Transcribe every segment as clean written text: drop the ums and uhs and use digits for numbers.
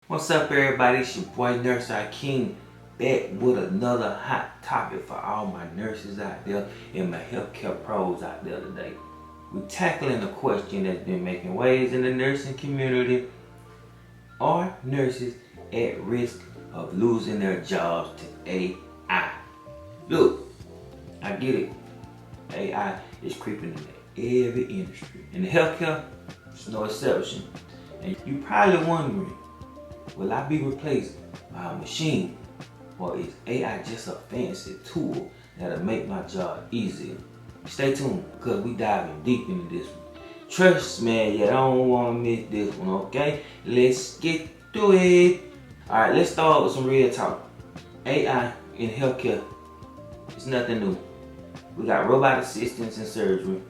What's up, everybody? It's your boy Nurse Akeem, back with another hot topic for all my nurses out there and my healthcare pros out there today. We're tackling a question that's been making waves in the nursing community. Are nurses at risk of losing their jobs to AI? Look, I get it. AI is creeping into every industry. In the healthcare, it's no exception. And you're probably wondering, will I be replaced by a machine? Or is AI just a fancy tool that'll make my job easier? Stay tuned, because we diving deep into this one. Trust me, you don't want to miss this one, okay? Let's get to it. Alright, let's start with some real talk. AI in healthcare, it's nothing new. We got robot assistants in surgery,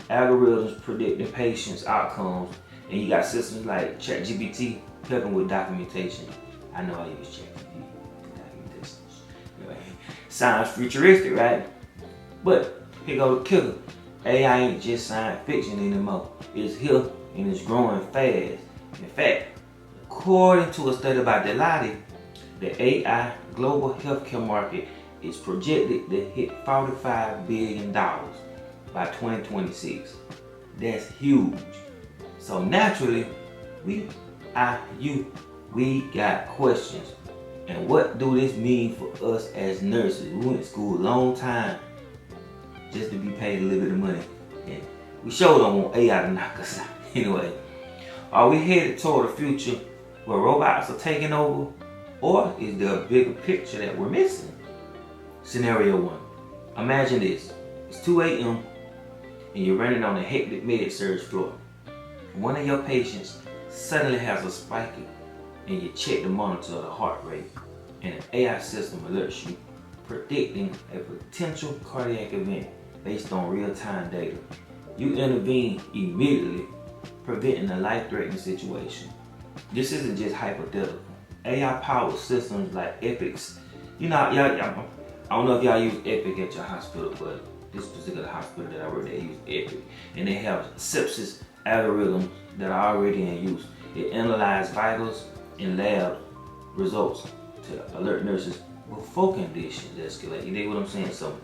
algorithms predicting patients' outcomes, and you got systems like ChatGPT helping with documentation. I know I use ChatGPT for documentation. Anyway, sounds futuristic, right? But here goes the killer. AI ain't just science fiction anymore. It's here and it's growing fast. In fact, according to a study by Deloitte, the AI global healthcare market is projected to hit $45 billion by 2026. That's huge. So naturally, we got questions. And what do this mean for us as nurses? We went to school a long time just to be paid a little bit of money. And we sure don't want AI to knock us out. Anyway, are we headed toward a future where robots are taking over? Or is there a bigger picture that we're missing? Scenario 1. Imagine this. It's 2 a.m. and you're running on a hectic med-surg floor. One of your patients suddenly has a spike and you check the monitor of the heart rate, and an AI system alerts you, predicting a potential cardiac event based on real-time data. You intervene immediately, preventing a life-threatening situation. This isn't just hypothetical. AI-powered systems like Epic's, I don't know if y'all use Epic at your hospital, but this particular hospital that I work at use Epic, and they have sepsis algorithms that are already in use. It analyzes vitals and lab results to alert nurses before conditions escalate. You dig what I'm saying? So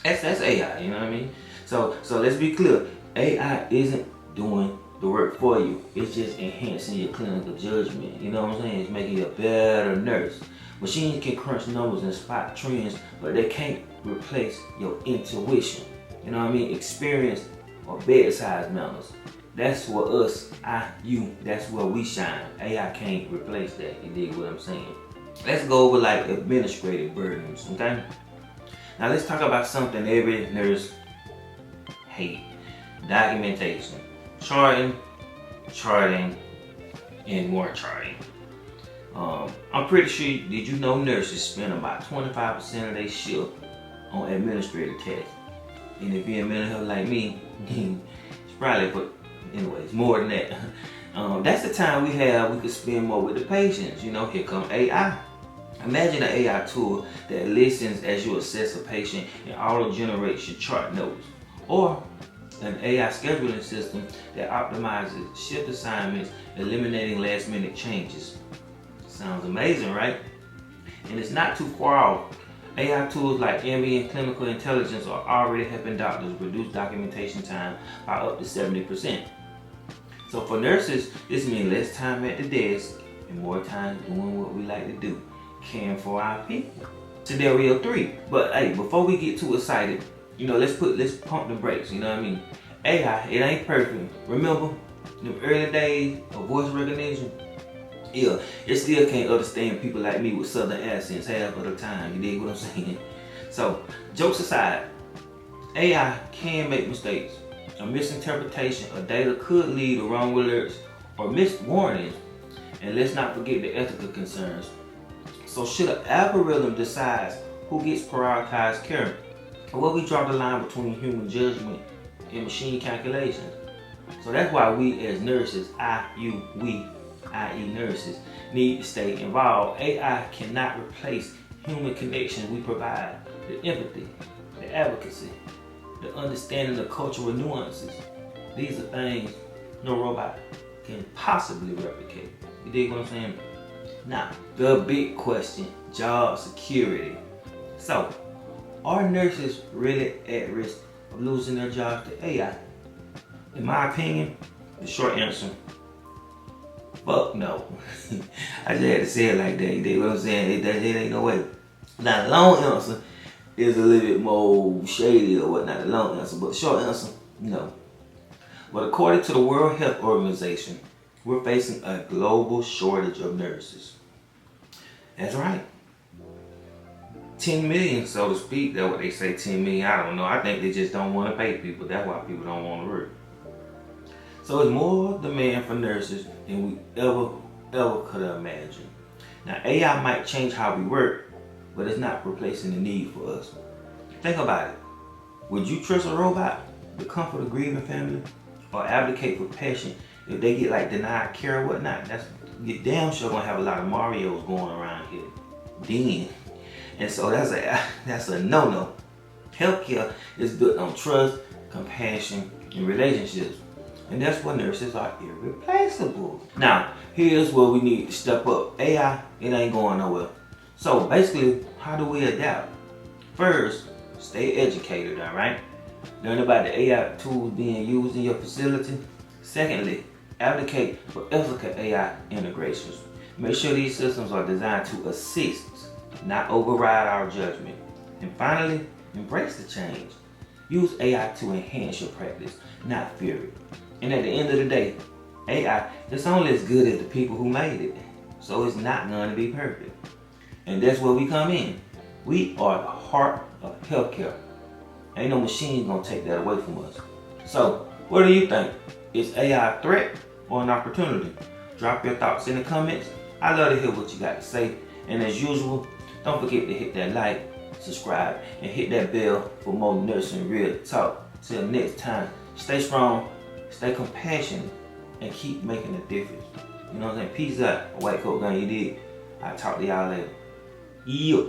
that's AI, you know what I mean? So let's be clear. AI isn't doing the work for you. It's just enhancing your clinical judgment. You know what I'm saying? It's making you a better nurse. Machines can crunch numbers and spot trends, but they can't replace your intuition. You know what I mean? Experience or bedside manners. That's where that's where we shine. AI can't replace that. You dig what I'm saying? Let's go over like administrative burdens, okay? Now let's talk about something every nurse hates. Documentation. Charting, and more charting. I'm pretty sure, did you know nurses spend about 25% of their shift on administrative tasks? And if you're in mental health like me, it's probably, but anyways, more than that. That's the time we could spend more with the patients. You know, here come AI. Imagine an AI tool that listens as you assess a patient and auto-generates your chart notes. Or an AI scheduling system that optimizes shift assignments, eliminating last-minute changes. Sounds amazing, right? And it's not too far off. AI tools like ambient clinical intelligence are already helping doctors reduce documentation time by up to 70%. So for nurses, this means less time at the desk and more time doing what we like to do, caring for our people. Scenario 3. But hey, before we get too excited, let's pump the brakes, you know what I mean? AI, it ain't perfect. Remember, in the early days of voice recognition? Yeah, it still can't understand people like me with southern accents half of the time. You dig what I'm saying? So, jokes aside, AI can make mistakes. A misinterpretation of data could lead to wrong alerts or missed warnings. And let's not forget the ethical concerns. So should an algorithm decide who gets prioritized care? Or will we draw the line between human judgment and machine calculations? So that's why we as nurses, i.e. nurses, need to stay involved. AI cannot replace human connections we provide. The empathy, the advocacy, the understanding of cultural nuances. These are things no robot can possibly replicate. You dig what I'm saying? Now, the big question, job security. So, are nurses really at risk of losing their jobs to AI? In my opinion, the short answer, fuck no. I just had to say it like that. You know what I'm saying? It ain't no way. Now, the long answer is a little bit more shady or whatnot, the long answer, but the short answer, no. But according to the World Health Organization, we're facing a global shortage of nurses. That's right. 10 million, so to speak. That's what they say, 10 million. I don't know. I think they just don't want to pay people. That's why people don't want to work. So it's more demand for nurses than we ever could have imagined. Now, AI might change how we work, but it's not replacing the need for us. Think about it. Would you trust a robot to comfort a grieving family or advocate for patient if they get denied care or whatnot? You're damn sure gonna have a lot of Marios going around here. Then. And so that's a no-no. Healthcare is built on trust, compassion, and relationships. And that's why nurses are irreplaceable. Now, here's where we need to step up. AI, it ain't going nowhere. So basically, how do we adapt? First, stay educated, all right? Learn about the AI tools being used in your facility. Secondly, advocate for ethical AI integrations. Make sure these systems are designed to assist, not override our judgment. And finally, embrace the change. Use AI to enhance your practice, not fear it. And at the end of the day, AI is only as good as the people who made it. So it's not going to be perfect. And that's where we come in. We are the heart of healthcare. Ain't no machine going to take that away from us. So, what do you think? Is AI a threat or an opportunity? Drop your thoughts in the comments. I love to hear what you got to say. And as usual, don't forget to hit that like, subscribe, and hit that bell for more nursing real talk. Till next time, stay strong, stay compassionate, and keep making a difference. You know what I'm saying? Peace out. White coat gun, you did. I'll talk to y'all later. Yeah.